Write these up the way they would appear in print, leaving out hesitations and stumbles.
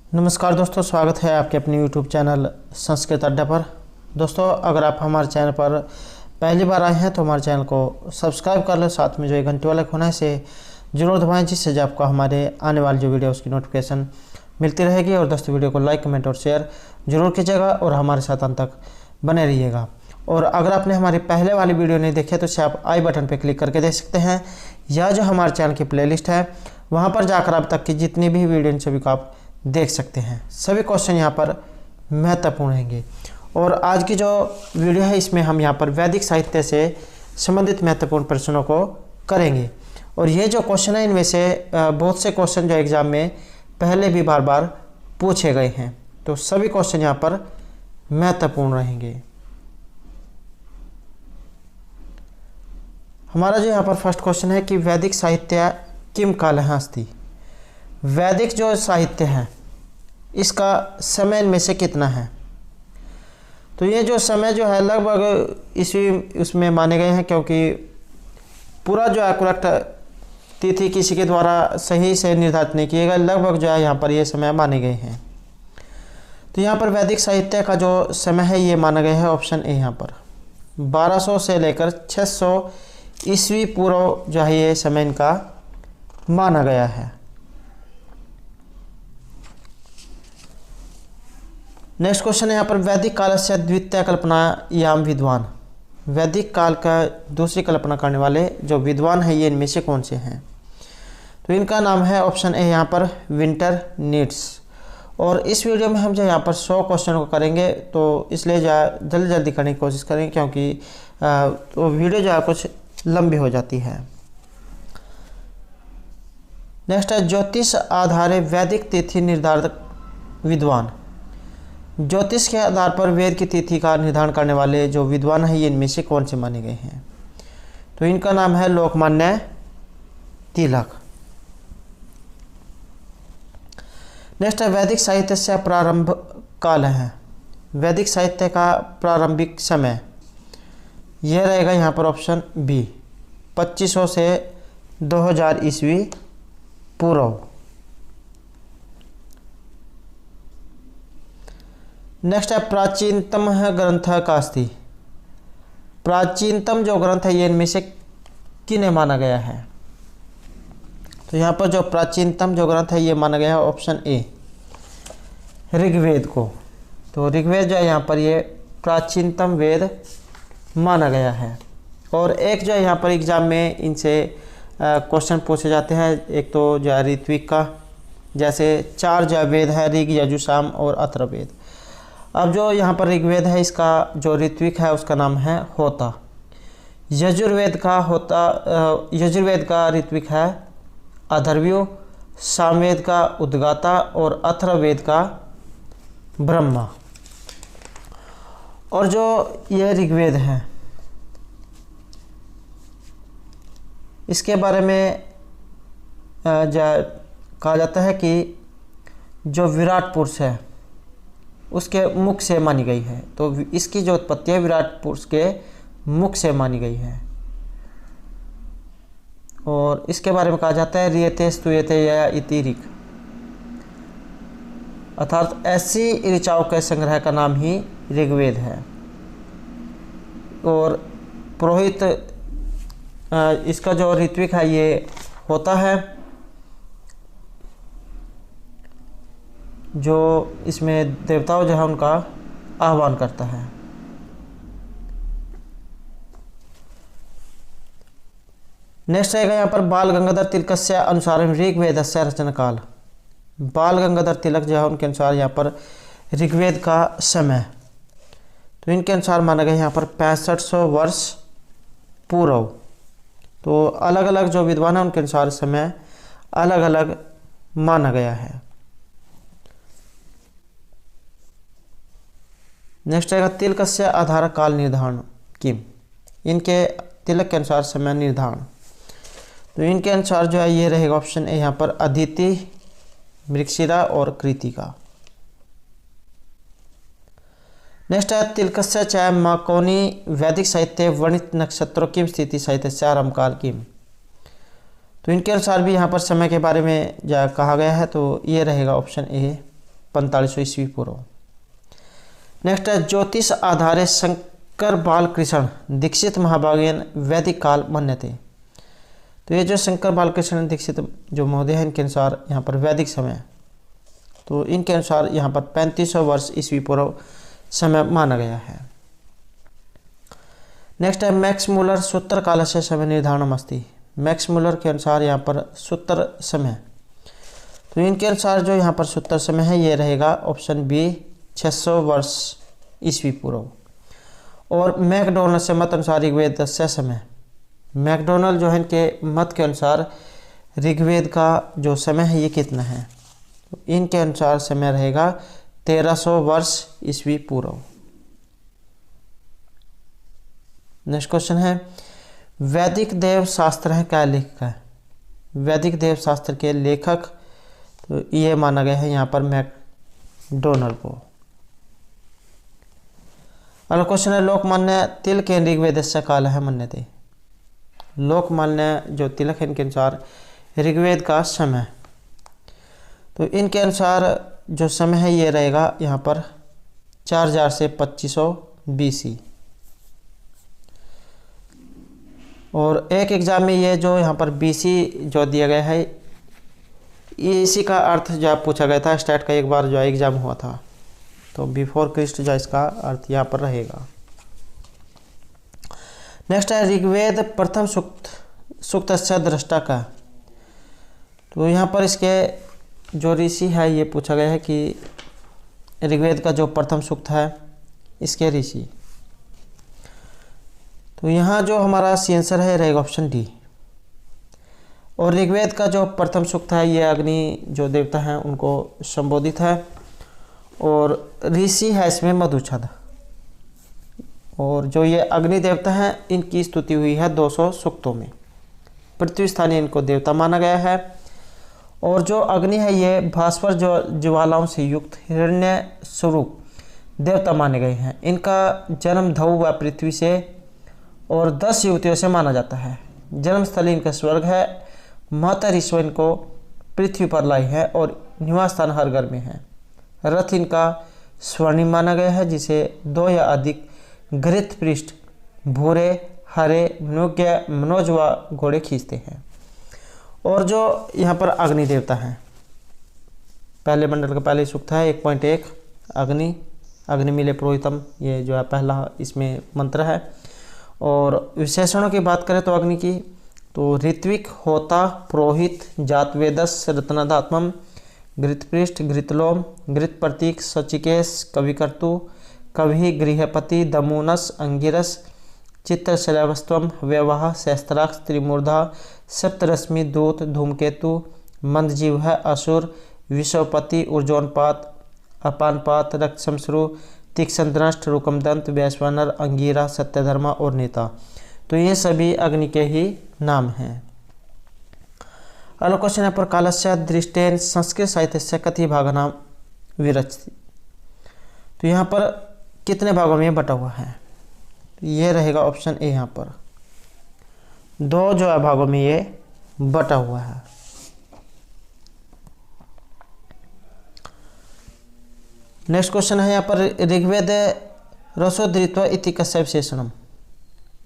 नमस्कार दोस्तों, स्वागत है आपके अपने YouTube चैनल संस्कृत अड्डा पर। दोस्तों, अगर आप हमारे चैनल पर पहली बार आए हैं तो हमारे चैनल को सब्सक्राइब कर लो, साथ में जो घंटे वाला कोना है इसे जरूर दबाएं, जिससे जो आपको हमारे आने वाली जो वीडियो उसकी नोटिफिकेशन मिलती रहेगी। और दोस्तों, वीडियो को लाइक, कमेंट और शेयर जरूर कीजिएगा और हमारे साथ अंत तक बने रहिएगा। और अगर आपने हमारी पहले वाली वीडियो नहीं देखी है तो इसे आप आई बटन पर क्लिक करके देख सकते हैं, या जो हमारे चैनल की प्लेलिस्ट है वहाँ पर जाकर अब तक की जितनी भी वीडियो इन सभी को आप देख सकते हैं। सभी क्वेश्चन यहाँ पर महत्वपूर्ण रहेंगे। और आज की जो वीडियो है इसमें हम यहाँ पर वैदिक साहित्य से संबंधित महत्वपूर्ण प्रश्नों को करेंगे। और ये जो क्वेश्चन है इनमें से बहुत से क्वेश्चन जो एग्ज़ाम में पहले भी बार बार पूछे गए हैं, तो सभी क्वेश्चन यहाँ पर महत्वपूर्ण रहेंगे। हमारा जो यहाँ पर फर्स्ट क्वेश्चन है कि वैदिक साहित्य किम कालः अस्ति। वैदिक जो साहित्य है इसका समय इनमें से कितना है। तो ये जो समय जो है लगभग इसी उसमें माने गए हैं, क्योंकि पूरा जो है करेक्ट तिथि किसी के द्वारा सही से निर्धारित नहीं किए गए, लगभग जो है यहाँ पर ये समय माने गए हैं। तो यहाँ पर वैदिक साहित्य का जो समय है ये माना गया है ऑप्शन ए, यहाँ पर 1200 से लेकर 600 ईस्वी पूर्व जो है ये समय इनका माना गया है। नेक्स्ट क्वेश्चन है यहाँ पर वैदिक काल से द्वितीय कल्पनायाम विद्वान। वैदिक काल का दूसरी कल्पना करने वाले जो विद्वान है ये इनमें से कौन से हैं। तो इनका नाम है ऑप्शन ए यहाँ पर विंटर नीड्स। और इस वीडियो में हम जो यहाँ पर 100 क्वेश्चन को करेंगे, तो इसलिए जल्दी जल्दी करने की कोशिश करेंगे, क्योंकि तो वीडियो जो है कुछ लंबी हो जाती है। नेक्स्ट है ज्योतिष आधारे वैदिक तिथि निर्धारक विद्वान। ज्योतिष के आधार पर वेद की तिथि का निर्धारण करने वाले जो विद्वान हैं ये इनमें से कौन से माने गए हैं। तो इनका नाम है लोकमान्य तिलक। नेक्स्ट है वैदिक साहित्य से प्रारंभ काल है। वैदिक साहित्य का प्रारंभिक समय यह रहेगा यहाँ पर ऑप्शन बी, 2500 से 2000 ईस्वी पूर्व। नेक्स्ट है प्राचीनतम ग्रंथ का अस्ति। प्राचीनतम जो ग्रंथ है ये इनमें से किन्हें माना गया है। तो यहाँ पर जो प्राचीनतम जो ग्रंथ है ये माना गया है ऑप्शन ए, ऋग्वेद को। तो ऋग्वेद जो है यहाँ पर ये प्राचीनतम वेद माना गया है। और एक जो है यहाँ पर एग्जाम में इनसे क्वेश्चन पूछे जाते हैं, एक तो जो है ऋत्विक का, जैसे 4 जो वेद है ऋग, यजु, साम और अथर्ववेद। अब जो यहाँ पर ऋग्वेद है इसका जो ऋत्विक है उसका नाम है होता। यजुर्वेद का ऋत्विक है अथर्वयो, सामवेद का उद्गाता और अथर्ववेद का ब्रह्मा। और जो यह ऋग्वेद है इसके बारे में कहा जाता है कि जो विराट पुरुष है उसके मुख से मानी गई है। तो इसकी जो उत्पत्ति है विराट पुरुष के मुख से मानी गई है। और इसके बारे में कहा जाता है रियते स्तुयते या इति ऋक्, अर्थात ऐसी ऋचाओं के संग्रह का नाम ही ऋग्वेद है। और पुरोहित इसका जो ऋत्विक है ये होता है, जो इसमें देवताओं जो है उनका आह्वान करता है। नेक्स्ट रहेगा यहाँ पर बाल गंगाधर तिलकस्य अनुसार ऋग्वेदस्य रचना काल। बाल गंगाधर तिलक जो है उनके अनुसार यहाँ पर ऋग्वेद का समय, तो इनके अनुसार माना गया यहाँ पर 6500 वर्ष पूर्व। तो अलग अलग जो विद्वान हैं उनके अनुसार समय अलग अलग माना गया है। नेक्स्ट रहेगा तिलकस्य आधार काल निर्धारण किम। इनके तिलक के अनुसार समय निर्धारण, तो इनके अनुसार जो है ये रहेगा ऑप्शन ए यहाँ पर अदिति, मृगशिरा और कृतिका। नेक्स्ट है तिलकस्य च माकोनी वैदिक साहित्य वर्णित नक्षत्रों की स्थिति साहित्य से आरंभ काल किम। तो इनके अनुसार भी यहाँ पर समय के बारे में कहा गया है, तो ये रहेगा ऑप्शन ए 4500 ईस्वी पूर्व। नेक्स्ट है ज्योतिष आधारे शंकर बालकृष्ण दीक्षित महाभागीन वैदिक काल मन्यते। तो ये जो शंकर बालकृष्ण दीक्षित जो महोदय हैं इनके अनुसार यहाँ पर वैदिक समय, तो इनके अनुसार यहाँ पर 3500 वर्ष ईस्वी पूर्व समय माना गया है। नेक्स्ट है मैक्स मूलर सूत्र कालस्य समय निर्धारणम अस्ति। मैक्स मूलर के अनुसार यहाँ पर सूत्र समय, तो इनके अनुसार जो यहाँ पर सूत्र समय है ये रहेगा ऑप्शन बी 600 वर्ष ईस्वी पूर्व। और मैकडोनल्ड से मत अनुसार ऋग्वेद से समय, मैकडोनल्ड जो है इनके मत के अनुसार ऋग्वेद का जो समय है ये कितना है, तो इनके अनुसार समय रहेगा 1300 वर्ष ईस्वी पूर्व। नेक्स्ट क्वेश्चन है वैदिक देव शास्त्र है क्या लेखक है। वैदिक देव शास्त्र के लेखक, तो ये माना गया है यहाँ पर मैकडोनल्ड को। अगला क्वेश्चन है लोकमान्य तिलक ऋग्वेद से काल है मन्यते। लोकमान्य जो तिलक है इनके अनुसार ऋग्वेद का समय, तो इनके अनुसार जो समय है ये रहेगा यहाँ पर 4000 से 2500 BC। और एक एग्जाम में ये जो यहाँ पर BC जो दिया गया है इसी का अर्थ जो पूछा गया था स्टेट का, एक बार जो एग्जाम हुआ था, तो बिफोर क्रिस्ट जो इसका अर्थ यहाँ पर रहेगा। नेक्स्ट है ऋग्वेद प्रथम सूक्त दृष्टा का, तो यहाँ पर इसके जो ऋषि है ये पूछा गया है कि ऋग्वेद का जो प्रथम सूक्त है इसके ऋषि, तो यहाँ जो हमारा सी आंसर है रहेगा ऑप्शन डी। और ऋग्वेद का जो प्रथम सूक्त है ये अग्नि जो देवता हैं उनको संबोधित है, और ऋषि है इसमें मधुछद, और जो ये अग्नि देवता हैं इनकी स्तुति हुई है 200 सूक्तों में। पृथ्वी स्थानीय इनको देवता माना गया है, और जो अग्नि है ये भास्वर जो ज्वालाओं से युक्त हिरण्य स्वरूप देवता माने गए हैं। इनका जन्म धऊ व पृथ्वी से और 10 युवतियों से माना जाता है। जन्मस्थली इनका स्वर्ग है, माता ऋषि इनको पृथ्वी पर लाई है, और निवास स्थान हर घर में है। रथ इनका स्वर्णिम माना गया है जिसे 2 या अधिक घृत पृष्ठ भूरे हरे मनोज व घोड़े खींचते हैं। और जो यहाँ पर अग्नि देवता हैं, पहले मंडल का पहले सूक्त है 1.1 अग्नि अग्निमीले पुरोहितम, ये जो है पहला इसमें मंत्र है। और विशेषणों की बात करें तो अग्नि की, तो ऋत्विक होता पुरोहित जातवेदस रत्नदात्मम घृतपृष्ठ घृतलोम घृत प्रतीक सचिकेश कविकर्तु कवि गृहपति दमूनस अंगिरस चित्रशैलवस्त्वम व्यवह सहस्त्राक्ष त्रिमूर्धा सप्तरश्मि दूत धूमकेतु मंदजीव है असुर विश्वपति ऊर्जोनपात अपानपात रक्तशमश्रु तीक्ष्ण दृष्ट रुकमदंत वैश्वानर अंगीरा सत्यधर्मा और नेता, तो ये सभी अग्नि के ही नाम हैं। अगला क्वेश्चन है पर कालस्य दृष्टेन संस्कृत साहित्य से कति भागनाम विरचति। तो यहाँ पर कितने भागों में बटा हुआ है, ये रहेगा ऑप्शन ए। यहाँ पर 2 जो है भागों में ये बटा हुआ है। नेक्स्ट क्वेश्चन है यहाँ पर ऋग्वेद रसोदृत्व इति कस्य विशेषणम।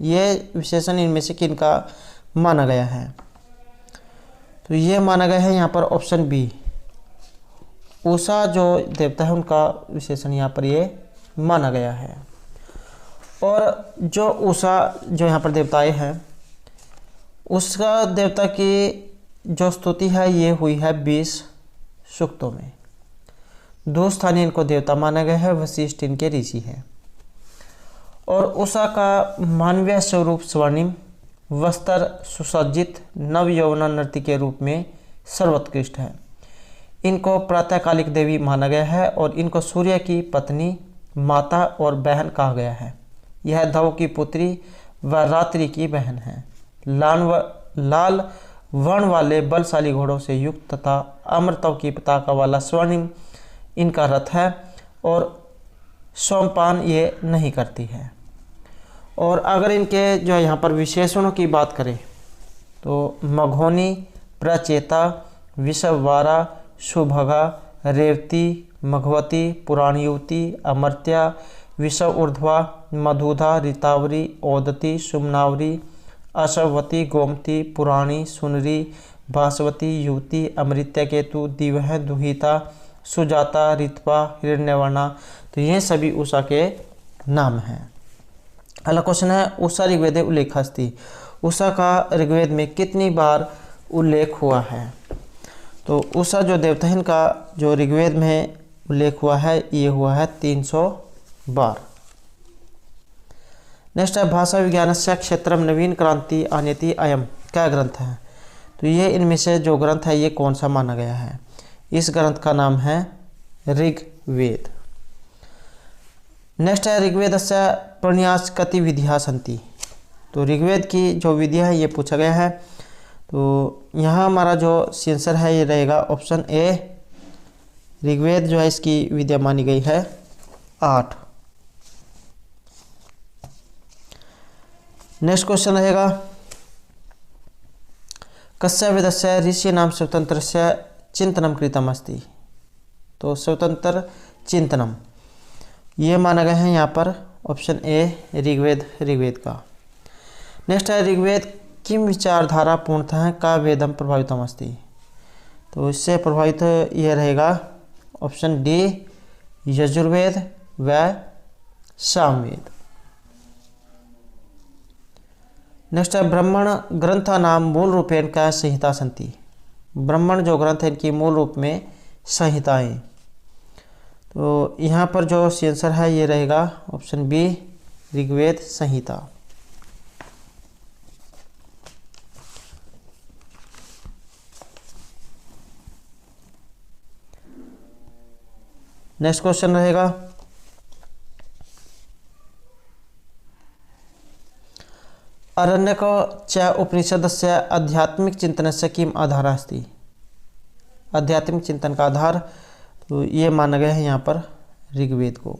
ये विशेषण इनमें से किनका माना गया है, तो ये माना गया है यहाँ पर ऑप्शन बी उषा जो देवता है उनका विशेषण यहाँ पर ये माना गया है। और जो उषा जो यहाँ पर देवताएं हैं उसका देवता की जो स्तुति है ये हुई है 20 सूक्तों में। 2 स्थानीय इनको देवता माना गया है, वशिष्ठ इनके ऋषि हैं। और उषा का मानवीय स्वरूप स्वर्णिम वस्त्र सुसज्जित नव यौवना नर्तकी के रूप में सर्वोत्कृष्ट है। इनको प्रातःकालिक देवी माना गया है, और इनको सूर्य की पत्नी माता और बहन कहा गया है। यह धव की पुत्री व रात्रि की बहन है। लाल वर्ण वाले बलशाली घोड़ों से युक्त तथा अमृतव की पताका वाला स्वर्णिम इनका रथ है, और सोमपान ये नहीं करती है। और अगर इनके जो यहाँ पर विशेषणों की बात करें तो मघोनी प्रचेता विषवारा सुभगा रेवती मघवती, पुराणयुवती, अमर्त्या, विषव ऊर्ध्वा, मधुधा, ऋतावरी, ओदती, सुमनावरी, अशवती, गोमती, पुराणी, सुनरी, भास्वती, युवती, अमृत्या केतु, दिवह, दुहिता, सुजाता, ऋतवा, हिरण्यवर्णा। तो ये सभी उषा के नाम हैं। अगला क्वेश्चन है उषा ऋग्वेदे उल्लेखास्ति। उषा का ऋग्वेद में कितनी बार उल्लेख हुआ है? तो उषा जो देवता है इनका जो ऋग्वेद में उल्लेख हुआ है ये हुआ है 300 बार। नेक्स्ट है भाषा विज्ञानस्य क्षेत्रम नवीन क्रांति आनेति अयम क्या ग्रंथ है? तो ये इनमें से जो ग्रंथ है ये कौन सा माना गया है? इस ग्रंथ का नाम है ऋग्वेद। नेक्स्ट है ऋग्वेदस्य प्रणयास कति विधिया सन्ति। तो ऋग्वेद की जो विधिया है ये पूछा गया है। तो यहाँ हमारा जो आंसर है ये रहेगा ऑप्शन ए। ऋग्वेद जो है इसकी विधिया मानी गई है 8। नेक्स्ट क्वेश्चन रहेगा कस्य वेदस्य ऋषि नाम स्वतंत्रस्य चिंतनम कृतम अस्ति। तो स्वतंत्र चिंतनम ये माना गया है यहाँ पर ऑप्शन ए ऋग्वेद का। नेक्स्ट है ऋग्वेद किम विचारधारा पूर्णतः का वेदम प्रभावितम अस्ति। तो इससे प्रभावित यह रहेगा ऑप्शन डी यजुर्वेद व सामवेद। नेक्स्ट है ब्राह्मण ग्रंथा नाम मूल रूपेण क्या संहिता सन्ति। ब्राह्मण जो ग्रंथ है इनकी मूल रूप में संहिताएं। तो यहाँ पर जो आंसर है ये रहेगा ऑप्शन बी ऋग्वेद संहिता। नेक्स्ट क्वेश्चन रहेगा अरण्यक च उपनिषदस्य आध्यात्मिक चिंतनस्य किम आधार अस्ति। आध्यात्मिक चिंतन का आधार तो ये माना गया है यहाँ पर ऋग्वेद को।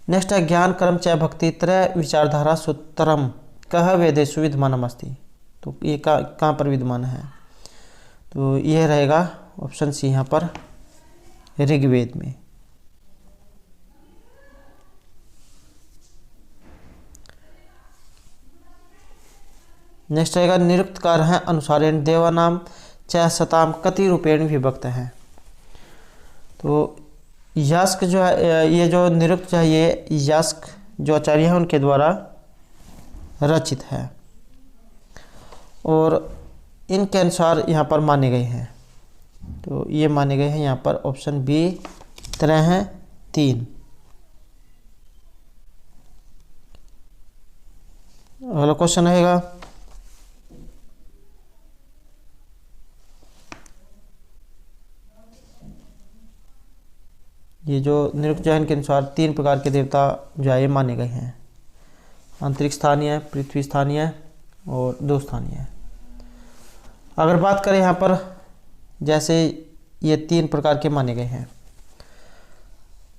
नेक्स्ट है ज्ञान कर्म च भक्ति त्रय विचारधारा सूत्रम कह वेदेषु विद्यमानम अस्ति। तो ये कहाँ पर विद्यमान है? तो ये रहेगा ऑप्शन सी यहाँ पर ऋग्वेद में। नेक्स्ट रहेगा निरुक्तकार है अनुसारेण देवानाम च शताम कति रूपेण विभक्त है। तो यास्क जो है ये जो निरुक्त है ये यास्क जो आचार्य हैं उनके द्वारा रचित है और इनके अनुसार यहाँ पर माने गए हैं। तो ये माने गए हैं यहाँ पर ऑप्शन बी तरह हैं 3। अगला क्वेश्चन रहेगा ये जो निरुक्त जैन के अनुसार 3 प्रकार के देवता जो है ये माने गए हैं। अंतरिक्ष स्थानीय, पृथ्वी स्थानीय और 2 स्थानीय। अगर बात करें यहाँ पर जैसे ये 3 प्रकार के माने गए हैं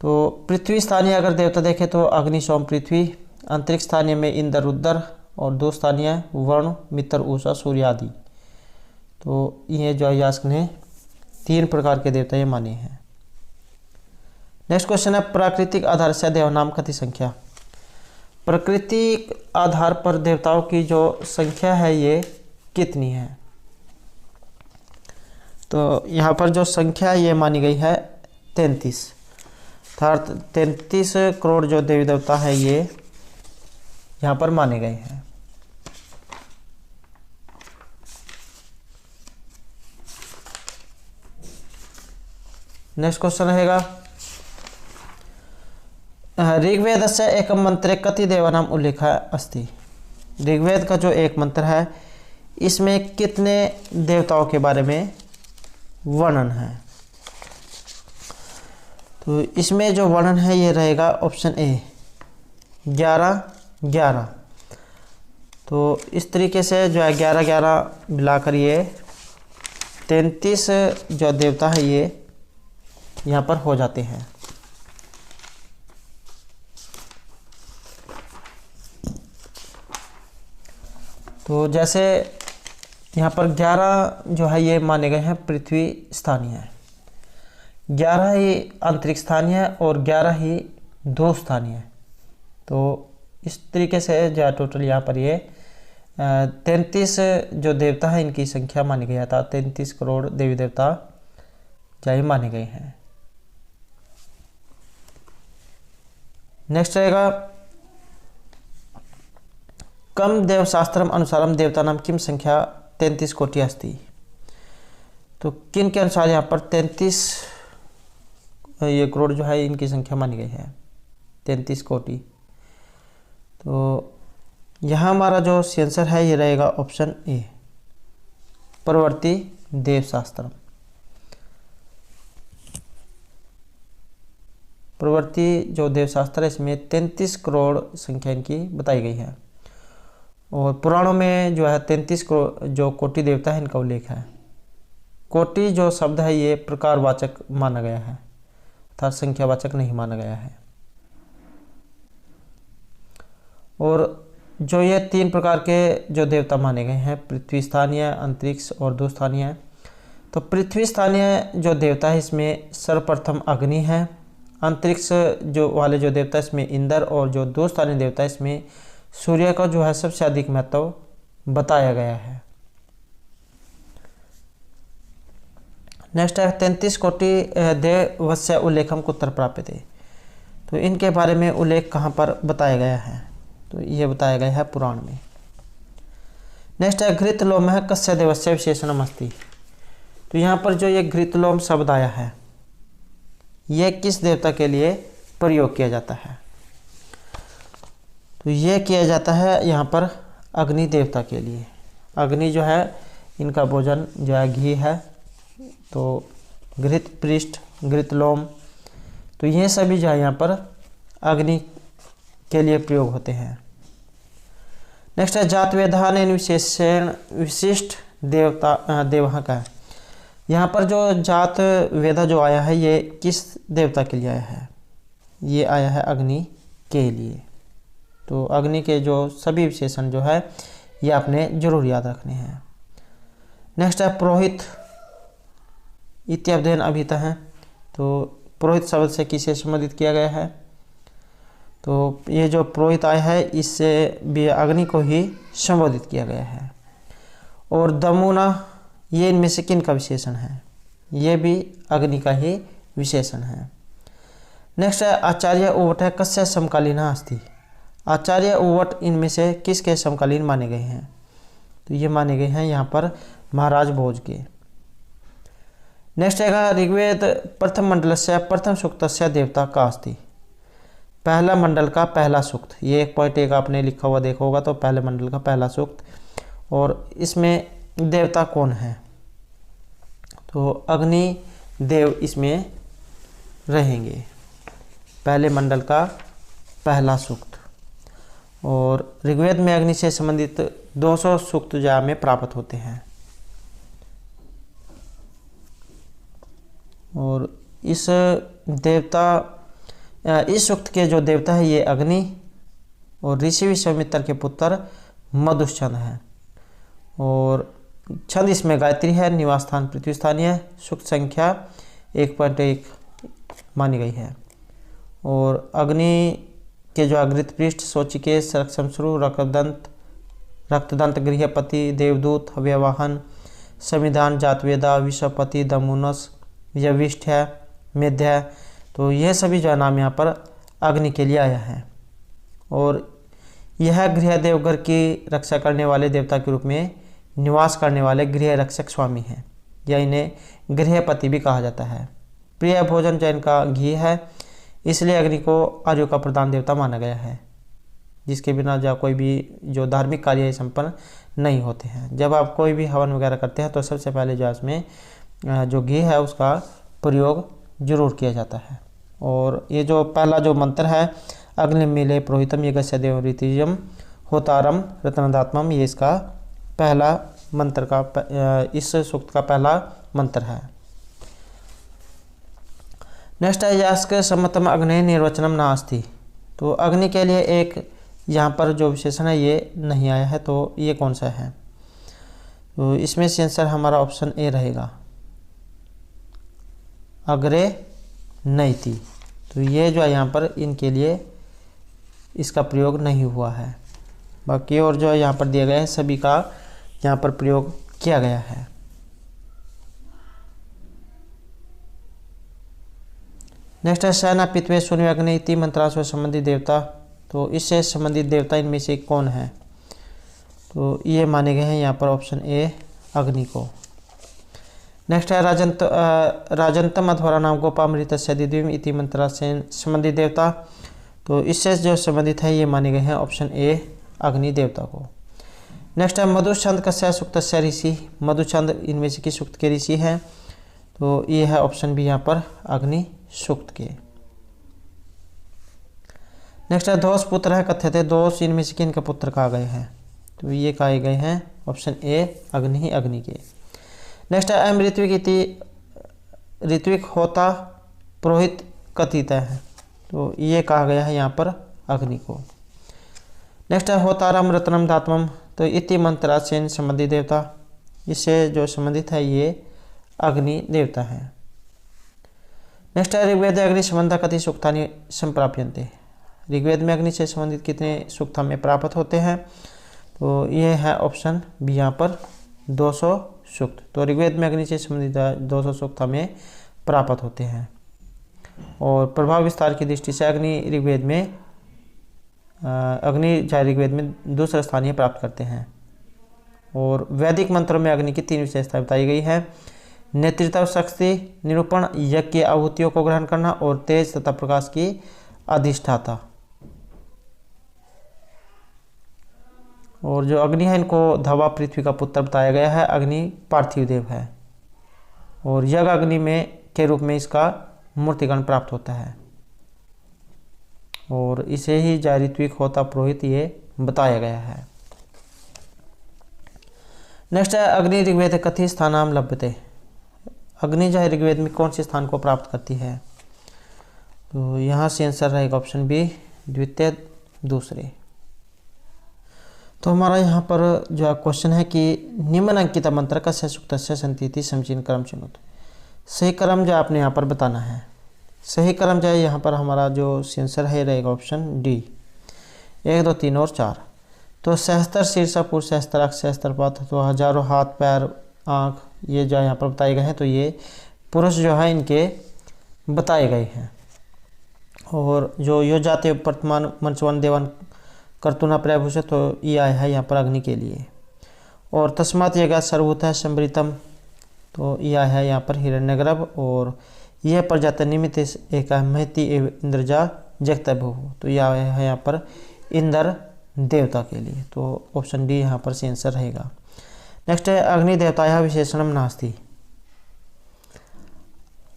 तो पृथ्वी स्थानीय अगर देवता देखें तो अग्नि सोम पृथ्वी, अंतरिक्ष स्थानीय में इंद्र रुद्र और 2 स्थानीय वरुण मित्र उषा सूर्य आदि। तो ये जो यास्क ने 3 प्रकार के देवता ये माने हैं। नेक्स्ट क्वेश्चन है प्राकृतिक आधार से देवनाम कति संख्या। प्राकृतिक आधार पर देवताओं की जो संख्या है ये कितनी है? तो यहाँ पर जो संख्या ये मानी गई है 33। अर्थात 33 करोड़ जो देवी देवता है ये यहाँ पर माने गए हैं। नेक्स्ट क्वेश्चन रहेगा ऋग्वेदस्य एकम मंत्रे कति देवानाम उल्लेख अस्ति। ऋग्वेद का जो एक मंत्र है इसमें कितने देवताओं के बारे में वर्णन है? तो इसमें जो वर्णन है ये रहेगा ऑप्शन ए 11। तो इस तरीके से जो है 11 मिलाकर ये 33 जो देवता है ये यहाँ पर हो जाते हैं। तो जैसे यहाँ पर 11 जो है ये माने गए हैं पृथ्वी स्थानीय है। 11 ही अंतरिक्ष स्थानीय और 11 ही दो स्थानीय। तो इस तरीके से जो टोटल यहाँ पर ये 33 जो देवता है इनकी संख्या मानी गई था। 33 करोड़ देवी देवता जय माने गए हैं। नेक्स्ट रहेगा कम देवशास्त्रम अनुसारम देवतानाम किम संख्या 33 कोटि अस्ति। तो किन के अनुसार यहाँ पर 33 ये करोड़ जो है इनकी संख्या मानी गई है 33 कोटि। तो यहाँ हमारा जो आंसर है ये रहेगा ऑप्शन ए, प्रवर्ती देवशास्त्रम। प्रवर्ती जो देवशास्त्र है इसमें 33 करोड़ संख्या इनकी बताई गई है। और पुराणों में जो है 33 करोड़ जो कोटि देवता है इनका उल्लेख है। कोटि जो शब्द है ये प्रकारवाचक माना गया है अर्थात संख्यावाचक नहीं माना गया है। और जो ये 3 प्रकार के जो देवता माने गए हैं पृथ्वी स्थानीय, अंतरिक्ष और दो स्थानीय। तो पृथ्वी स्थानीय जो देवता है इसमें सर्वप्रथम अग्नि है। अंतरिक्ष जो वाले जो देवता है इसमें इंद्र और जो दो स्थानीय देवता है इसमें सूर्य का जो है सबसे अधिक महत्व बताया गया है। नेक्स्ट है 33 कोटि देवस्य उल्लेखम कुत्र प्राप्यते। तो इनके बारे में उल्लेख कहाँ पर बताया गया है? तो ये बताया गया है पुराण में। नेक्स्ट है घृतलोम है कस्य देवस्य विशेषणम अस्ति। तो यहाँ पर जो ये घृतलोम शब्द आया है ये किस देवता के लिए प्रयोग किया जाता है? तो ये किया जाता है यहाँ पर अग्नि देवता के लिए। अग्नि जो है इनका भोजन जो है घी है। तो घृत पृष्ठ, घृतलोम, तो ये सभी जो है यहाँ पर अग्नि के लिए प्रयोग होते हैं। नेक्स्ट है जात वेदान विशेषण विशिष्ट देवता देवहा का। यहाँ पर जो जात वेदा जो आया है ये किस देवता के लिए आया है? ये आया है अग्नि के लिए। तो अग्नि के जो सभी विशेषण जो है ये आपने जरूर याद रखने हैं। नेक्स्ट है पुरोहित इत्यादयन अभिता है। तो पुरोहित शब्द से किसे संबोधित किया गया है? तो ये जो पुरोहित आया है इससे भी अग्नि को ही संबोधित किया गया है। और दमुना ये इनमें से किन का विशेषण है? ये भी अग्नि का ही विशेषण है। नेक्स्ट है आचार्य उवट है कस्य समकालीन अस्ति। आचार्य उवट इनमें से किसके समकालीन माने गए हैं? तो ये माने गए हैं यहाँ पर महाराज भोज के। नेक्स्ट है ऋग्वेद प्रथम मंडल से प्रथम सूक्त से देवता का अस्ति। पहला मंडल का पहला सूक्त, ये 1.1 आपने लिखा हुआ देखा होगा। तो पहले मंडल का पहला सूक्त और इसमें देवता कौन है? तो अग्नि देव इसमें रहेंगे। पहले मंडल का पहला सूक्त। और ऋग्वेद में अग्नि से संबंधित 200 सूक्त जो में प्राप्त होते हैं। और इस सूक्त के जो देवता है ये अग्नि और ऋषि विश्वामित्र के पुत्र मधुश्चंद हैं। और छंद इसमें गायत्री है, निवास स्थान पृथ्वी स्थानीय, सूक्त संख्या 1.1 मानी गई है। और अग्नि के जो अग्रित पृष्ठ सोचिकेश, रक्षमश्रु, रक्तदंत, गृहपति, देवदूत, व्यवाहन, संविधान, जातवेदा, विश्वपति, दमुनस, यविष्ठ है, मेध्य है। तो यह सभी जो नाम यहाँ पर अग्नि के लिए आया है। और यह गृह देवघर की रक्षा करने वाले देवता के रूप में निवास करने वाले गृह रक्षक स्वामी हैं, या इन्हें गृहपति भी कहा जाता है। प्रिय भोजन जो इनका घी है, इसलिए अग्नि को आर्यों का प्रधान देवता माना गया है, जिसके बिना जो कोई भी जो धार्मिक कार्य संपन्न नहीं होते हैं। जब आप कोई भी हवन वगैरह करते हैं तो सबसे पहले जो इसमें जो घी है उसका प्रयोग जरूर किया जाता है। और ये जो पहला जो मंत्र है अग्निमीले पुरोहितम यज्ञस्य देवरीतिजम होतारम रत्नदात्मम, ये इसका पहला मंत्र का इस सूक्त का पहला मंत्र है। नेक्स्ट है यास्क सम्मतम अग्नि निर्वचनम नास्ति। तो अग्नि के लिए एक यहाँ पर जो विशेषण है ये नहीं आया है। तो ये कौन सा है? तो इसमें से आंसर हमारा ऑप्शन ए रहेगा, अग्रे नैति। तो ये जो है यहाँ पर इनके लिए इसका प्रयोग नहीं हुआ है। बाकी और जो है यहाँ पर दिए गए हैं सभी का यहाँ पर प्रयोग किया गया है। नेक्स्ट है सेना पितवे शून्य अग्नि इति मंत्रा से संबंधित देवता। तो इससे संबंधित देवता इनमें से कौन है? तो ये माने गए हैं यहाँ पर ऑप्शन ए अग्नि को। नेक्स्ट है राजंतम अध्वरा नाम गोपामृत दिव्यम इति मंत्रा से संबंधित देवता। तो इससे जो संबंधित है ये माने गए हैं ऑप्शन ए अग्नि देवता को। नेक्स्ट है मधुछंद कस्य सूक्तस्य ऋषि। मधुछंद इनमें से किस सूक्त के ऋषि हैं? तो ये है ऑप्शन बी यहाँ पर अग्नि सूक्त के। नेक्स्ट है दोष पुत्र है कथ्यते। दोष इनमें से किन का पुत्र कहा गए हैं? तो ये कहे गए हैं ऑप्शन ए अग्नि के। नेक्स्ट है अयम ऋत्विक इति ऋत्विक होता पुरोहित कथित है। तो ये कहा गया है यहाँ पर अग्नि को। नेक्स्ट है होतारम रत्नम धात्मम। तो इति मंत्रा से संबंधित देवता। इससे जो संबंधित है ये अग्नि देवता है। नेक्स्ट है ऋग्वेद अग्नि संबंध कति सूक्तानि संप्राप्यन्ते। ऋग्वेद में अग्नि से संबंधित कितने सूक्त हमें प्राप्त होते हैं? तो ये है ऑप्शन बी यहाँ पर 200 सूक्त। तो ऋग्वेद में अग्नि से संबंधित 200 सूक्त हमें प्राप्त होते हैं। और प्रभाव विस्तार की दृष्टि से अग्नि ऋग्वेद में दूसरा स्थानीय प्राप्त करते हैं। और वैदिक मंत्रों में अग्नि की 3 विशेषताएं बताई गई है। नेतृत्व शक्ति, निरूपण, यज्ञ की आहुतियों को ग्रहण करना और तेज तथा प्रकाश की अधिष्ठाता। और जो अग्नि है इनको धवा पृथ्वी का पुत्र बताया गया है। अग्नि पार्थिव देव है और यज्ञ अग्नि में के रूप में इसका मूर्तिगण प्राप्त होता है और इसे ही जय ऋत्विक होता पुरोहित ये बताया गया है। नेक्स्ट है अग्नि ऋग्वेद कथि स्थानाम लभ्यते। अग्नि जो है ऋग्वेद में कौन से स्थान को प्राप्त करती है? तो यहाँ से आंसर रहेगा ऑप्शन बी द्वितीय दूसरे। तो हमारा यहाँ पर जो क्वेश्चन है कि निम्न अंकित मंत्र कस्य सूक्तस्य सन्ति समीचीन क्रम चुनोतु। सही क्रम जो आपने यहाँ पर बताना है। सही क्रम जो है यहाँ पर हमारा जो आंसर है रहेगा ऑप्शन डी 1, 2, 3 और 4। तो सहस्त्र शीर्ष पुरुष सहस्त्राक्ष सहस्त्रपाद। तो हजारों हाथ पैर आँख ये जो यहाँ पर बताए गए हैं। तो ये पुरुष जो है इनके बताए गए हैं। और जो यो जाते वर्तमान मंचवन देवन कर्तुना प्रभूषित। तो ये आया है यहाँ पर अग्नि के लिए। और तस्मात यज्ञ सर्वभूत है संवृतम। तो ये आया है यहाँ पर हिरण्यगर्भ। और यह प्रजात निमित्त एक महति इंद्रजा जगतभु। तो यह आया है यहाँ पर इंद्र देवता के लिए। तो ऑप्शन डी यहाँ पर से आंसर रहेगा। नेक्स्ट है अग्नि देवता विशेषणम नास्ति।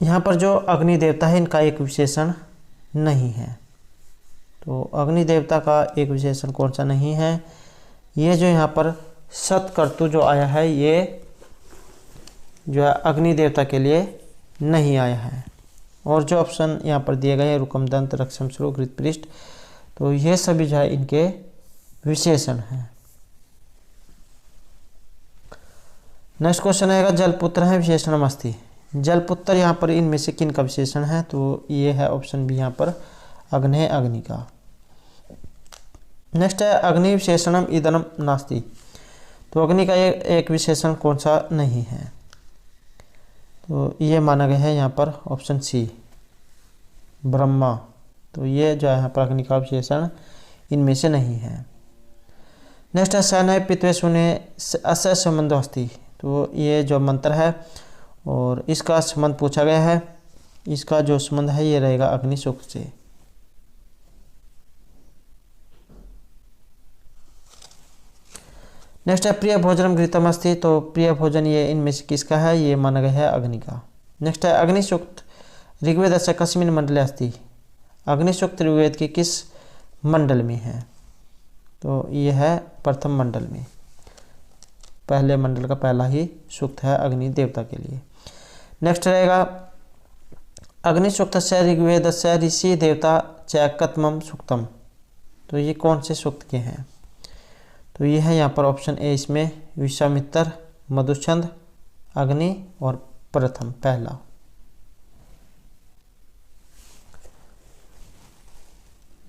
यहाँ पर जो अग्नि देवता है इनका एक विशेषण नहीं है। तो अग्नि देवता का एक विशेषण कौन सा नहीं है? ये जो यहाँ पर सतकर्तु जो आया है ये जो है अग्नि देवता के लिए नहीं आया है। और जो ऑप्शन यहाँ पर दिए गए हैं रुकम दंत रक्षम श्रुग घृतपृष्ठ। तो ये सभी जो है इनके विशेषण हैं। नेक्स्ट क्वेश्चन आएगा जलपुत्र है विशेषणम अस्ति। जलपुत्र यहाँ पर इनमें से किन का विशेषण है? तो ये है ऑप्शन बी यहाँ पर अग्नि का। नेक्स्ट है अग्नि विशेषणम इदनम नास्ति। तो अग्नि का एक विशेषण कौन सा नहीं है? तो ये माना गया है यहाँ पर ऑप्शन सी ब्रह्मा। तो ये जो है यहाँ पर अग्नि का विशेषण इनमें से नहीं है। नेक्स्ट है सैनय पित्वे सुने अस्य संबंध अस्ति। तो ये जो मंत्र है और इसका संबंध पूछा गया है। इसका जो संबंध है ये रहेगा अग्नि सूक्त से। नेक्स्ट है प्रिय भोजनम घृतम अस्ति। तो प्रिय भोजन ये इनमें से किसका है? ये माना गया है अग्नि का। नेक्स्ट है अग्नि सूक्त ऋग्वेद से कस्मिन मंडले अस्ति। अग्नि सूक्त ऋग्वेद के किस मंडल में है? तो ये है प्रथम मंडल में। पहले मंडल का पहला ही सूक्त है अग्नि देवता के लिए। नेक्स्ट रहेगा अग्नि सूक्त से ऋग्वेद से ऋषि देवता चैकत्मम सूक्तम। तो ये कौन से सूक्त के हैं? तो ये है यहाँ पर ऑप्शन ए इसमें विश्वामित्र, मधुछंद, अग्नि और प्रथम पहला।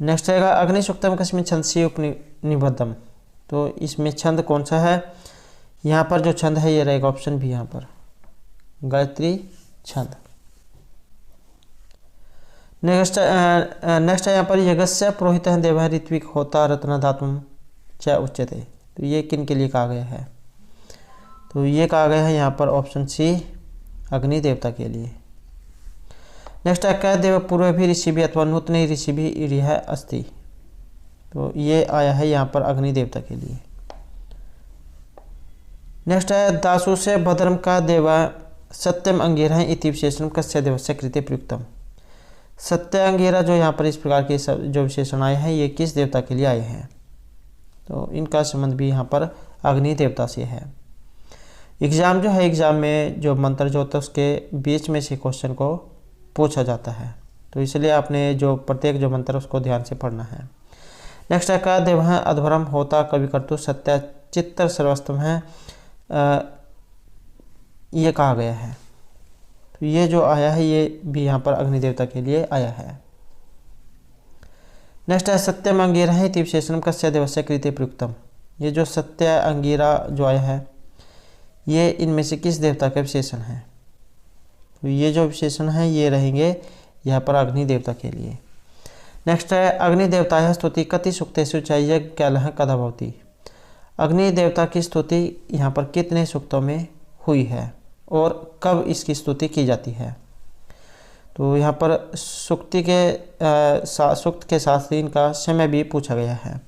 नेक्स्ट रहेगा अग्निसूक्तम कस्मिन् छंदसि उपनिबद्धम। तो इसमें छंद कौन सा है, यहाँ पर जो छंद है ये रहेगा ऑप्शन बी, यहाँ पर गायत्री छंद। नेक्स्ट है यहाँ पर यज्ञस्य पुरोहितः देवः ऋत्विक होता रत्नधातुम च उच्यते। तो ये किन के लिए कहा गया है, तो ये कहा गया है यहाँ पर ऑप्शन सी अग्नि देवता के लिए। नेक्स्ट है कह देव पूर्व भी ऋषि भी अथवा नूतन ऋषि भी इह अस्ति। तो ये आया है यहाँ पर अग्नि देवता के लिए। नेक्स्ट है दासु से भद्रम का देवा सत्यम अंगीरा इति विशेषण कस्य देवस्य कृते प्रयुक्तम। सत्य अंगीरा जो यहाँ पर इस प्रकार के जो विशेषण आए हैं ये किस देवता के लिए आए हैं, तो इनका संबंध भी यहाँ पर अग्नि देवता से है। एग्ज़ाम जो है, एग्ज़ाम में जो मंत्र जो होता है उसके बीच में से क्वेश्चन को पूछा जाता है, तो इसलिए आपने जो प्रत्येक जो मंत्र उसको ध्यान से पढ़ना है। नेक्स्ट है का देव अध्वरम होता कवि कर्तु सत्य चित्तर सर्वस्तम है, ये कहा गया है। तो ये जो आया है ये भी यहाँ पर अग्नि देवता के लिए आया है। नेक्स्ट है सत्यम अंगीरा है विशेषण कस्य देवस्य कृते प्रयुक्तम। ये जो सत्य अंगीरा जो आया है ये इनमें से किस देवता का विशेषण है, तो ये जो विशेषण है ये रहेंगे यहाँ पर अग्नि देवता के लिए। नेक्स्ट है अग्नि देवता स्तुति कति सूक्तेषु च यज्ञालः कदा भवति। अग्नि देवता की स्तुति यहाँ पर कितने सूक्तों में हुई है और कब इसकी स्तुति की जाती है, तो यहाँ पर सूक्त के साथ ही इनका समय भी पूछा गया है।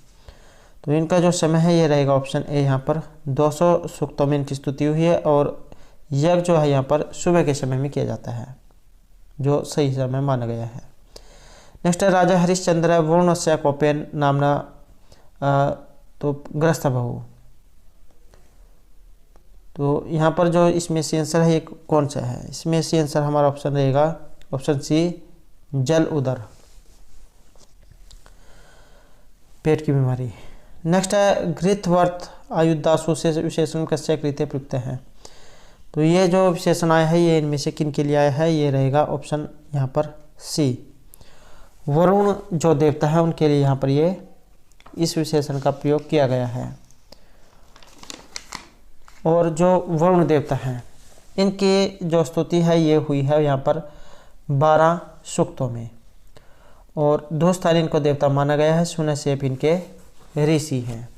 तो इनका जो समय है ये रहेगा ऑप्शन ए, यहाँ पर 200 सूक्तों में इनकी स्तुति हुई है और यज्ञ जो है यहाँ पर सुबह के समय में किया जाता है, जो सही समय माना गया है। नेक्स्ट है राजा हरिश्चंद्र वरुणस्य कोपेन नामना तो ग्रस्त बहु। तो यहाँ पर जो इसमें सी आंसर है ये कौन सा है, इसमें सी आंसर हमारा ऑप्शन रहेगा ऑप्शन सी जल उदर, पेट की बीमारी। नेक्स्ट है घृतवर्त आयुदासु से विशेषण कस्य कृते प्रयुक्त है। तो ये जो विशेषण आया है ये इनमें से किन के लिए आया है, ये रहेगा ऑप्शन यहाँ पर सी वरुण जो देवता है उनके लिए यहाँ पर ये इस विशेषण का प्रयोग किया गया है। और जो वरुण देवता हैं इनकी जो स्तुति है ये हुई है यहाँ पर 12 सूक्तों में, और 2 स्थान इनको देवता माना गया है, सुनसेप इनके ऋषि हैं।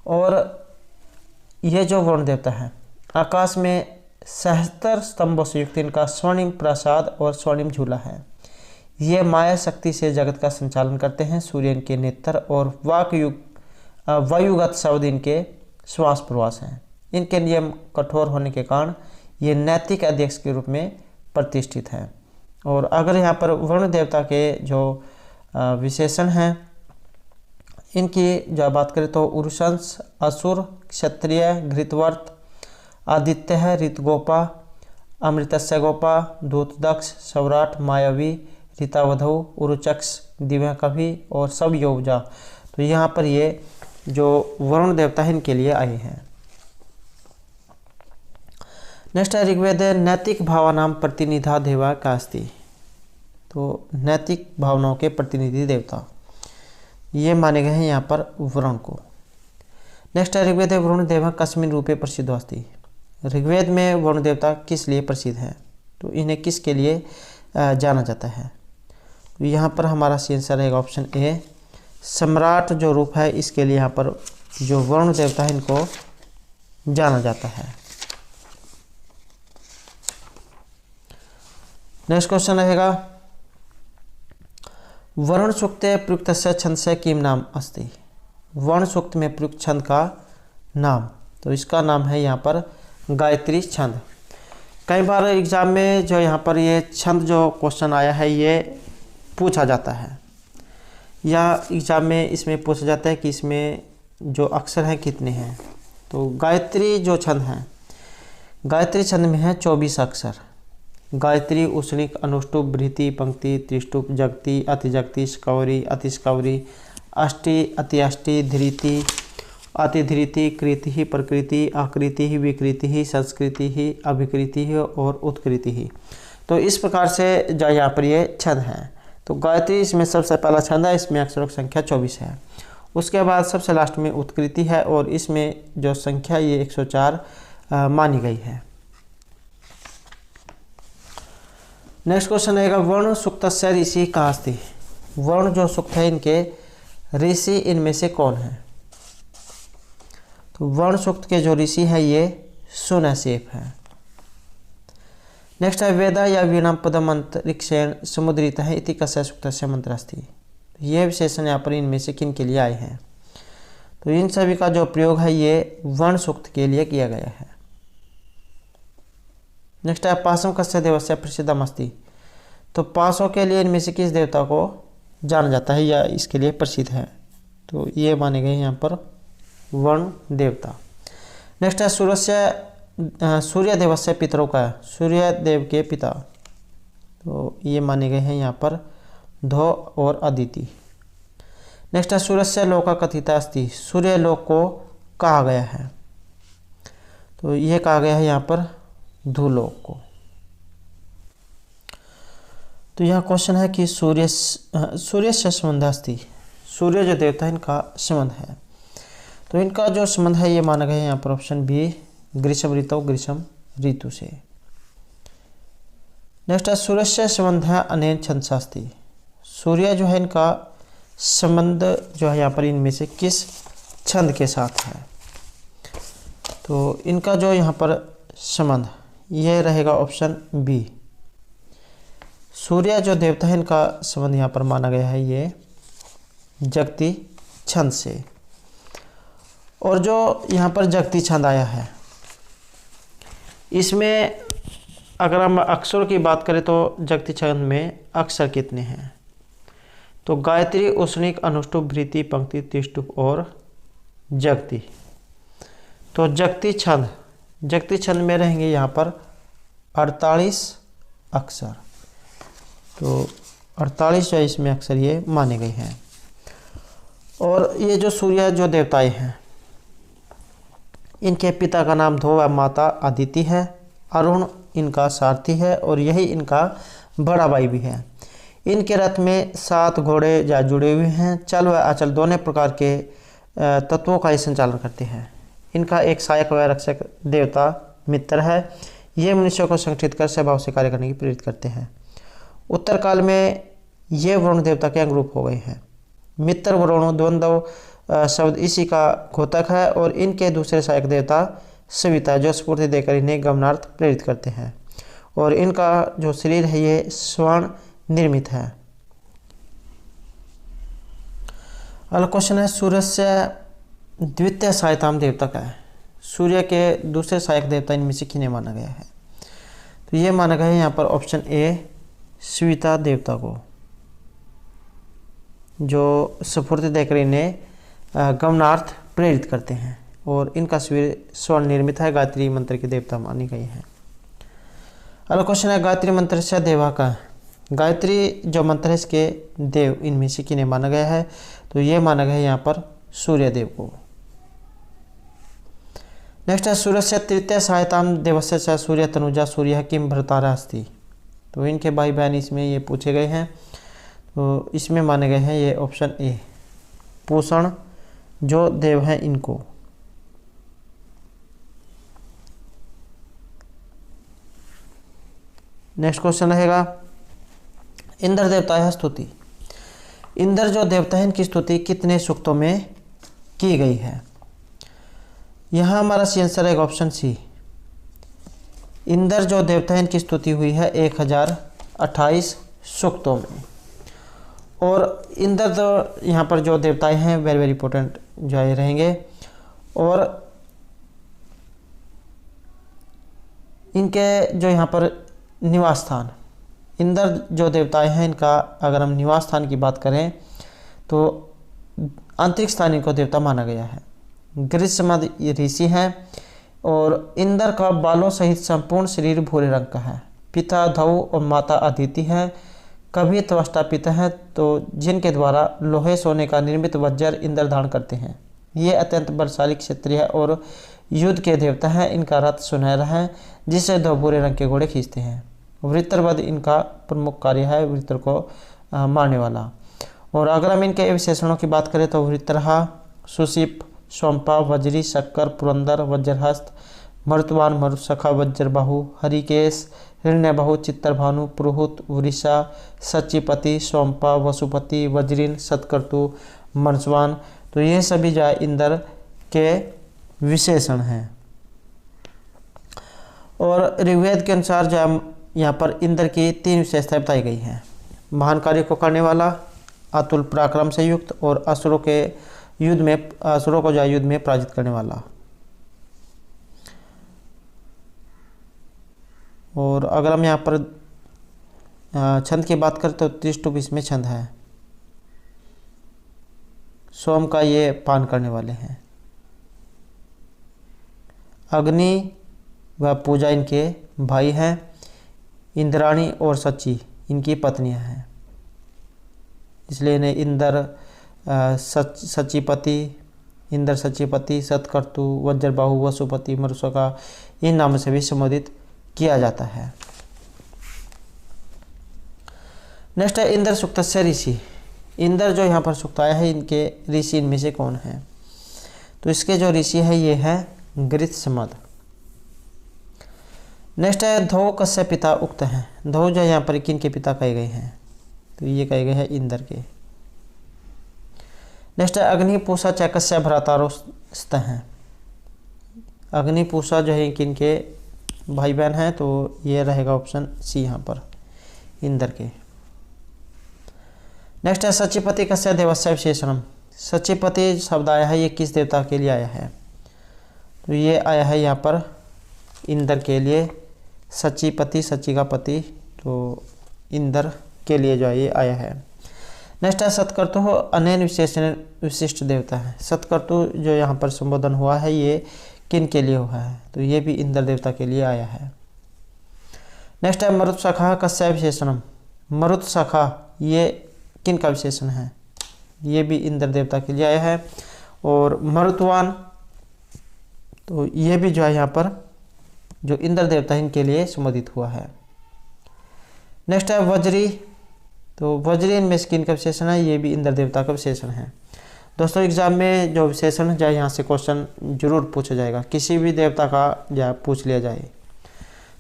और ये जो वरुण देवता है आकाश में सहस्त्र स्तंभों से युक्त इनका स्वर्णिम प्रसाद और स्वर्णिम झूला है। ये माया शक्ति से जगत का संचालन करते हैं। सूर्य इनके नेत्र और वायुगत शब्द इनके श्वास प्रवास हैं। इनके नियम कठोर होने के कारण ये नैतिक अध्यक्ष के रूप में प्रतिष्ठित हैं। और अगर यहाँ पर वरुण देवता के जो विशेषण हैं इनकी जो बात करें तो उरुशंस, असुर, क्षत्रिय, घृतवर्त, आदित्य, ऋतगोपा, अमृतस्य गोपा, दूतदक्ष, सौराट, मायावी, ऋतावधु, उरुचक्ष, दिव्यकवि और सब योवजा। तो यहाँ पर ये जो वरुण देवता है इनके लिए आए हैं। नेक्स्ट है ऋग्वेद नैतिक भावनाम प्रतिनिधा देवा का अस्ति। तो नैतिक भावनाओं के प्रतिनिधि देवता ये माने गए हैं यहाँ पर वरुण को। नेक्स्ट है ऋग्वेद वरुण देव कस्मिन् रूपे प्रसिद्ध अस्ति। ऋग्वेद में वरुण देवता किस लिए प्रसिद्ध है, तो इन्हें किसके लिए जाना जाता है, तो यहाँ पर हमारा सी आंसर रहेगा ऑप्शन ए सम्राट जो रूप है इसके लिए यहाँ पर जो वरुण देवता है इनको जाना जाता है। नेक्स्ट क्वेश्चन रहेगा वरुण सूक्ते प्रयुक्त छंद से किम नाम अस्ति। वरुण सूक्त में प्रयुक्त छंद का नाम, तो इसका नाम है यहाँ पर गायत्री छंद। कई बार एग्जाम में जो यहाँ पर ये छंद जो क्वेश्चन आया है ये पूछा जाता है, या एग्जाम में इसमें पूछा जाता है कि इसमें जो अक्षर हैं कितने हैं। तो गायत्री जो छंद है, गायत्री छंद में है 24 अक्षर। गायत्री, उष्णिक, अनुष्टुप, भृति, पंक्ति, त्रिष्टुप, जगती, अतिजगती, स्कौरी, अतिस्कौरी, अष्टि, अतिअष्टि, धृति, अतिधृति, कृति, प्रकृति, आकृति, विकृति, संस्कृति, अभिकृति और उत्कृति। तो इस प्रकार से जो यहाँ पर ये छंद हैं, तो गायत्री इसमें सबसे पहला छंद है, इसमें अक्षरों की संख्या 24 है। उसके बाद सबसे लास्ट में उत्कृति है और इसमें जो संख्या ये 104 मानी गई है। नेक्स्ट क्वेश्चन रहेगा वर्ण सूक्तस्य ऋषि कः अस्ति। वर्ण जो सूक्त है इनके ऋषि इनमें से कौन है। तो वर्ण सूक्त के जो ऋषि है ये सुनैसेफ है। नेक्स्ट है वेदा या वीणा पदम अंतरिक्षेण समुद्रितः इति कस्य सूक्तस्य मंत्र अस्ति। यह विशेषण यहाँ पर इनमें से किन के लिए आए हैं। तो इन सभी का जो प्रयोग है ये वर्ण सूक्त के लिए किया गया है। नेक्स्ट है पाशम कस्य देवस्य प्रसिद्धम अस्ति। तो पासों के लिए इनमें से किस देवता को जाना जाता है या इसके लिए प्रसिद्ध है। तो ये माने गए यहाँ पर वर्ण देवता। नेक्स्ट है सूर्य देवस्य पितरों का, सूर्य देव के पिता। तो ये माने गए हैं यहाँ पर ध्रुव और अदिति। नेक्स्ट है सूर्यस्य लोका कथिता अस्ति। सूर्य लोक को कहा गया है। तो ये कहा गया है यहाँ पर ध्रुवलोक को। तो यहाँ क्वेश्चन है कि सूर्य से संबंध अस्ति। सूर्य जो देवता है इनका संबंध है। तो इनका जो संबंध है ये माना गया है यहाँ पर ऑप्शन बी ग्रीष्म ऋतु, ग्रीष्म ऋतु से। नेक्स्ट है सूर्य से संबंध है अनेन छंदसा अस्ति। सूर्य जो है इनका संबंध जो है यहाँ पर इनमें से किस छंद के साथ है। तो इनका जो यहाँ पर संबंध ये रहेगा ऑप्शन बी। सूर्य जो देवता है इनका संबंध यहाँ पर माना गया है ये जगती छंद से। और जो यहाँ पर जगती छंद आया है इसमें अगर हम अक्षरों की बात करें तो जगती छंद में अक्षर कितने हैं। तो गायत्री, उष्णिक, अनुष्टुप, भृति, पंक्ति, त्रिष्टुप और जगती। तो जगती छंद में रहेंगे यहाँ पर 48 अक्षर। तो 48 जो इसमें अक्षर ये माने गए हैं। और ये जो सूर्य जो देवताएं हैं इनके पिता का नाम ध्रुव व माता अदिति है। अरुण इनका सारथी है और यही इनका बड़ा भाई भी है। इनके रथ में 7 घोड़े जा जुड़े हुए हैं। चल व अचल दोनों प्रकार के तत्वों का ये संचालन करते हैं। इनका एक सहायक व रक्षक देवता मित्र है। ये मनुष्यों को संगठित कर स्वभाव से कार्य करने की प्रेरित करते हैं। उत्तर काल में ये वरुण देवता के अनुरूप हो गए हैं। मित्र वरुण द्वंद्व शब्द इसी का घोतक है। और इनके दूसरे सहायक देवता सविता जो स्फूर्ति देकर इन्हें गमनार्थ प्रेरित करते हैं। और इनका जो शरीर है ये स्वर्ण निर्मित है। अगला क्वेश्चन है सूर्य से द्वितीय सहायताम देवता का है। सूर्य के दूसरे सहायक देवता इनमें से किन्हें माना गया है। तो ये माना गया है यहाँ पर ऑप्शन ए सविता देवता को, जो स्फूर्ति देकर इन्हें गमनार्थ प्रेरित करते हैं। और इनका शरीर स्वर्ण निर्मित है। गायत्री मंत्र के देवता माने गए हैं। अगला क्वेश्चन है गायत्री मंत्र से देवा का। गायत्री जो मंत्र है इसके देव इनमें से किन्हें माना गया है। तो ये माना गया है यहाँ पर सूर्य देव को। नेक्स्ट है सूर्य से तृतीय सहायताम देवस्य च सूर्य तनुजा सूर्य किम भर्तारा अस्ति। तो इनके भाई बहन इसमें ये पूछे गए हैं। तो इसमें माने गए हैं ये ऑप्शन ए पूषण जो देव हैं इनको। नेक्स्ट क्वेश्चन रहेगा इंद्र देवता है स्तुति। इंद्र जो देवता है इनकी स्तुति कितने सूक्तों में की गई है। यहाँ हमारा सी आंसर है ऑप्शन सी। इंद्र जो देवता है इनकी स्तुति हुई है 1028 सूक्तों में। और इंद्र तो यहाँ पर जो देवताएं हैं वेरी वेरी इंपॉर्टेंट जो ये रहेंगे। और इनके जो यहाँ पर निवास स्थान, इंद्र जो देवताएं हैं इनका अगर हम निवास स्थान की बात करें तो अंतरिक्ष स्थान इनको देवता माना गया है। ग्रीष्म ऋषि हैं। और इंद्र का बालों सहित संपूर्ण शरीर भूरे रंग का है। पिता ध्रुव और माता अदिति हैं। कभी त्वष्टा पिता हैं तो जिनके द्वारा लोहे सोने का निर्मित वज्र इंद्र धारण करते हैं। ये अत्यंत बलशाली क्षत्रिय है और युद्ध के देवता हैं। इनका रथ सुनहरा है जिसे 2 भूरे रंग के घोड़े खींचते हैं। वृत्रवध इनका प्रमुख कार्य है। वृत्र को मारने वाला। और अगर हम इनके विशेषणों की बात करें तो वृत्रहा, सुशिप, सोमपा, वज्री, शक्कर, पुरंदर, वज्रहस्त, मरुतवान, मरुसखा, वज्रबाहु, हरिकेश, हिरण्यबाहु, चित्तरभानु, पुरुहूत, वृषा, सच्चिपति, सोमपा, वसुपति, वज्रिन, सतकर्तु, मनस्वान। तो ये सभी जो है इंद्र के विशेषण हैं। और ऋग्वेद के अनुसार जो है यहाँ पर इंद्र की 3 विशेषताएं बताई गई हैं। महान कार्य को करने वाला, अतुल पराक्रम से युक्त और असुरों को जो युद्ध में पराजित करने वाला। और अगर हम यहाँ पर छंद की बात करें तो 30-20 में छंद है। सोम का ये पान करने वाले हैं। अग्नि व पूजा इनके भाई हैं। इंद्राणी और सची इनकी पत्नियां हैं, इसलिए इन्हें इंद्र सचिपति, इंद्र सचिपति, सतकर्तु, वज्रबाहु, वसुपति, मरुसखा इन नामों से भी संबोधित किया जाता है। नेक्स्ट है इंद्र सुक्तस्य ऋषि। इंद्र जो यहाँ पर सुक्त आया है, इनके ऋषि इनमें से कौन है? तो इसके जो ऋषि है ये है गृत्समद। नेक्स्ट है धौ कस्य पिता उक्त हैं। धौ जो यहाँ पर किन के पिता कहे गए हैं? तो ये कहे गए हैं इंद्र के। नेक्स्ट है अग्निपूषा चैकस्य भ्रातारोस्त हैं। अग्निपूषा जो है किन के भाई बहन हैं? तो ये रहेगा ऑप्शन सी यहाँ पर इंद्र के। नेक्स्ट है सचिपति कस्य देवस्य विशेषणम। सचिपति शब्द आया है, ये किस देवता के लिए आया है? तो ये आया है यहाँ पर इंद्र के लिए। सचिपति, सची का पति, तो इंद्र के लिए जो है ये आया है। नेक्स्ट है सतकर्तु अनेन विशेषण विशिष्ट देवता है। सतकर्तु जो यहाँ पर संबोधन हुआ है ये किन के लिए हुआ है? तो ये भी इंद्र देवता के लिए आया है। नेक्स्ट है मरुत्सखा कस्य विशेषणम। मरुत्सखा ये किन का विशेषण है? ये भी इंद्र देवता के लिए आया है। और मरुतवान, तो ये भी जो है यहाँ पर जो इंद्र देवता है इनके लिए संबोधित हुआ है। नेक्स्ट है वज्री। तो वज्री इनमें से किन का विशेषण है? ये भी इंद्र देवता का विशेषण है। दोस्तों एग्जाम में जो विशेषण जाए यहाँ से क्वेश्चन जरूर पूछा जाएगा, किसी भी देवता का या पूछ लिया जाए।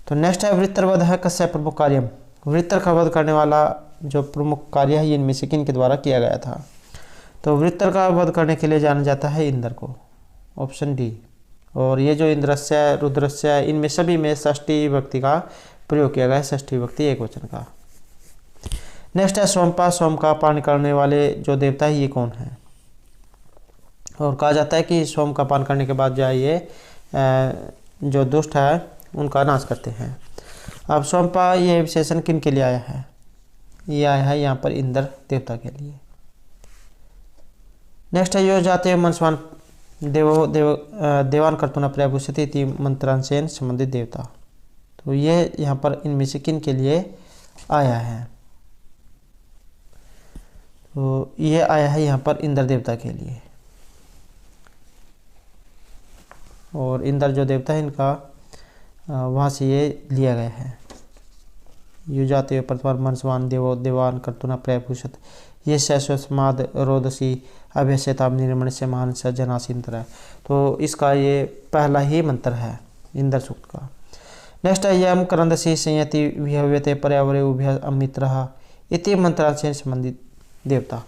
तो नेक्स्ट है वृत्रवध है कस्य प्रमुख कार्यम। वृत्र का वध करने वाला जो प्रमुख कार्य है इनमें से किन के द्वारा किया गया था? तो वृत्र का वध करने के लिए जाना जाता है इंद्र को, ऑप्शन डी। और ये जो इंद्रस्य, रुद्रस्य, इनमें सभी में षष्ठी विभक्ति का प्रयोग किया गया है, षष्ठी विभक्ति एकवचन का। नेक्स्ट है सोमपा। सोम का पान करने वाले जो देवता है ये कौन है? और कहा जाता है कि सोम का पान करने के बाद जो है ये जो दुष्ट है उनका नाश करते हैं। अब सोमपा ये विशेषण किन के लिए आया है? ये आया है यहाँ पर इंद्र देवता के लिए। नेक्स्ट है यो जाते मनस्वान देवान कर्तुना प्रभूषति इति मंत्रांशेन संबंधित देवता। तो ये यहाँ पर इनमें से किन के लिए आया है? तो ये आया है यहाँ पर इंद्र देवता के लिए। और इंद्र जो देवता है इनका वहाँ से ये लिया गया है। युजाते प्रतिवान मनस्वान देवान कर्तुना प्रभूषत ये शैश्वस्माद रोदसी अभ्यस्यताम निर्मण से महान सज्जनासिंतर है। तो इसका ये पहला ही मंत्र है इंद्र सूक्त का। नेक्स्ट है यम करंदसी संयति विहव्यते पर्यावरे उभय अमित्र इति मंत्र से संबंधित देवता।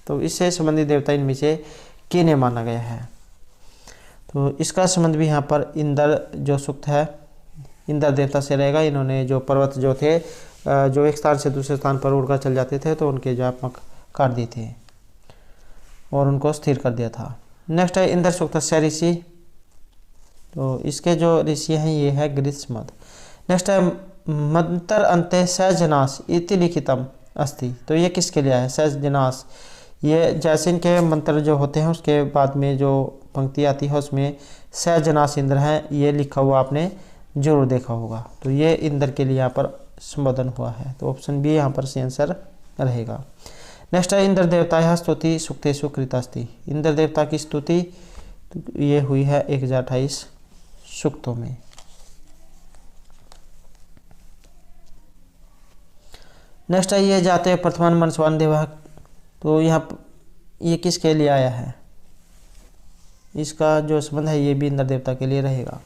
तो इससे संबंधित देवता इनमें से किन्हें माना गया है? तो इसका संबंध भी यहाँ पर इंद्र जो सूक्त है इंद्र देवता से रहेगा। इन्होंने जो पर्वत जो थे जो एक स्थान से दूसरे स्थान पर उड़कर चल जाते थे तो उनके जो पंख काट दिए थे और उनको स्थिर कर दिया था। नेक्स्ट है इंद्र सूक्तस्य ऋषि। तो इसके जो ऋषि हैं ये है गृत्समद। नेक्स्ट है मंत्र अंते सजनास इति लिखितम अस्ति। तो ये किसके लिए है? सजनास, ये जैसे इनके मंत्र जो होते हैं उसके बाद में जो पंक्ति आती है उसमें सजनास इंद्र है ये लिखा हुआ आपने जरूर देखा होगा। तो ये इंद्र के लिए यहाँ पर संबोधन हुआ है। तो ऑप्शन बी यहाँ पर सही आंसर रहेगा। नेक्स्ट है इंद्र देवता है स्तुति सुक्तेषु कृतास्ति। इंद्र देवता की स्तुति ये हुई है 1028 सूक्तों में। नेक्स्ट है ये जाते प्रथमान मनस्वान देवा, तो यहाँ ये किसके लिए आया है, इसका जो संबंध है ये भी इंद्र देवता के लिए रहेगा।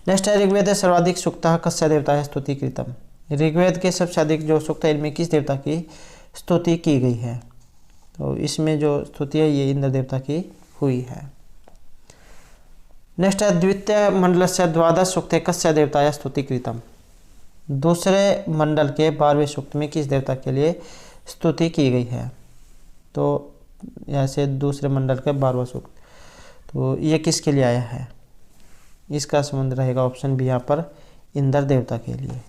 नेक्स्ट है ऋग्वेद सर्वाधिक सूक्तः कस्य देवता है स्तुति कृतम, ऋग्वेद के सबसे अधिक जो सूक्त है इनमें किस देवता की स्तुति की गई है, तो इसमें जो स्तुति है ये इंद्र देवता की हुई है। नेक्स्ट है द्वितीय मंडल से द्वादश सूक्त कस्य देवताय स्तुति कृतम, दूसरे मंडल के 12वें सूक्त में किस देवता के लिए स्तुति की गई है, तो ऐसे दूसरे मंडल के 12वां सूक्त, तो ये किसके लिए आया है, इसका संबंध रहेगा ऑप्शन बी यहाँ पर इंद्र देवता के लिए।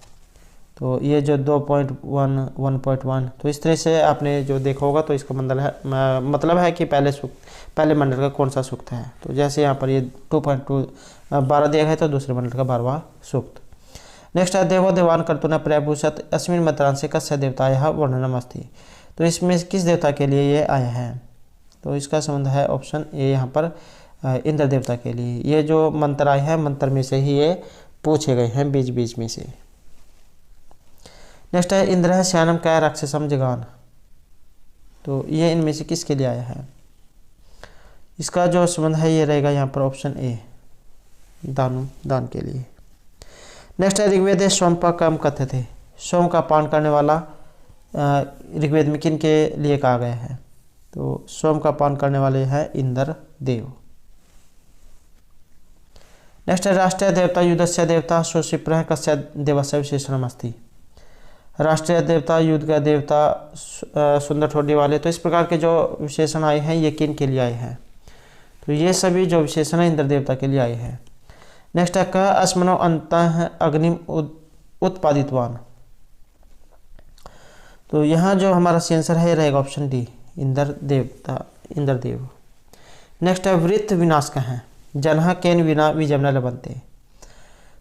तो ये जो 2.1 1.1, तो इस तरह से आपने जो देखा होगा तो इसका मतलब है कि पहले मंडल का कौन सा सूक्त है। तो जैसे यहाँ पर ये 2.2 12 दिया है तो दूसरे मंडल का 12वां सूक्त। नेक्स्ट है देवो देवान कर्तुना प्रभुषत अस्मिन मंत्रांशे कस्य देवतायाः वर्णनम अस्ति, तो इसमें किस देवता के लिए ये आया है, तो इसका संबंध है ऑप्शन ए यहाँ पर इंद्र देवता के लिए। ये जो मंत्र आए हैं मंत्र में से ही ये पूछे गए हैं बीच बीच में से। नेक्स्ट है इंद्र श्यानम काय राक्षसम जगान, तो ये इनमें से किसके लिए आया है, इसका जो संबंध है ये रहेगा यहाँ पर ऑप्शन ए दान के लिए। नेक्स्ट है ऋग्वेद सोमपाकम कथ्य थे, सोम का पान करने वाला ऋग्वेद में किन के लिए कहा गया है, तो सोम का पान करने वाले हैं इंद्र देव। नेक्स्ट है राष्ट्रीय देवता युद्धस्य देवता सुशिप्रः कस्य देवस्य विशेषणम अस्ति, राष्ट्रीय देवता युद्ध का देवता सुंदर ठोड़ी वाले, तो इस प्रकार के जो विशेषण आए हैं ये किन के लिए आए हैं, तो ये सभी जो विशेषण है इंद्र देवता के लिए आए हैं। नेक्स्ट है कह अस्मनो अंतः अग्निम उत्पादितवान, तो यहाँ जो हमारा आंसर है रहेगा ऑप्शन डी इंद्र देव। नेक्स्ट है वृत्त विनाश का है जनहा केन बिना विजय न लभन्ते,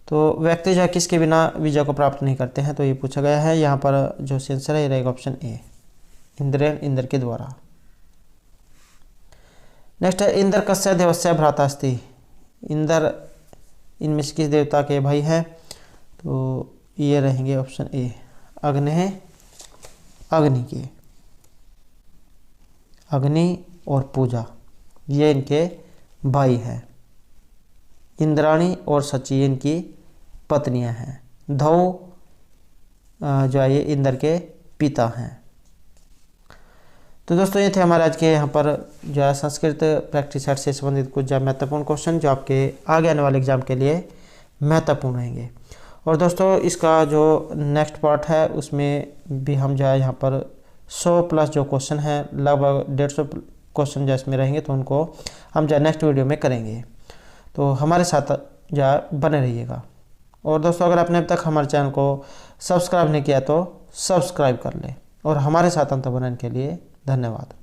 तो व्यक्ति जो है किसके बिना विजय को प्राप्त नहीं करते हैं, तो ये पूछा गया है। यहाँ पर जो आंसर है रहेगा ऑप्शन ए इंद्र के द्वारा। नेक्स्ट है इंद्र कस्य देवस्य भ्राता अस्ति, इंद्र इनमें से किस देवता के भाई हैं, तो ये रहेंगे ऑप्शन ए अग्नि और पूजा, ये इनके भाई हैं। इंद्राणी और सची इनकी पत्नियां हैं। धौ जो है ये इंद्र के पिता हैं। तो दोस्तों ये थे हमारे आज के यहाँ पर जो है संस्कृत प्रैक्टिस सेट से संबंधित कुछ महत्वपूर्ण क्वेश्चन जो आपके आगे आने वाले एग्जाम के लिए महत्वपूर्ण रहेंगे। और दोस्तों इसका जो नेक्स्ट पार्ट है उसमें भी हम जो है यहाँ पर 100 प्लस जो क्वेश्चन हैं लगभग 150 क्वेश्चन जो इसमें रहेंगे, तो उनको हम जो नेक्स्ट वीडियो में करेंगे। तो हमारे साथ जो है बने रहिएगा। और दोस्तों अगर आपने अब तक हमारे चैनल को सब्सक्राइब नहीं किया तो सब्सक्राइब कर लें। और हमारे साथ अंत बनाने के लिए धन्यवाद।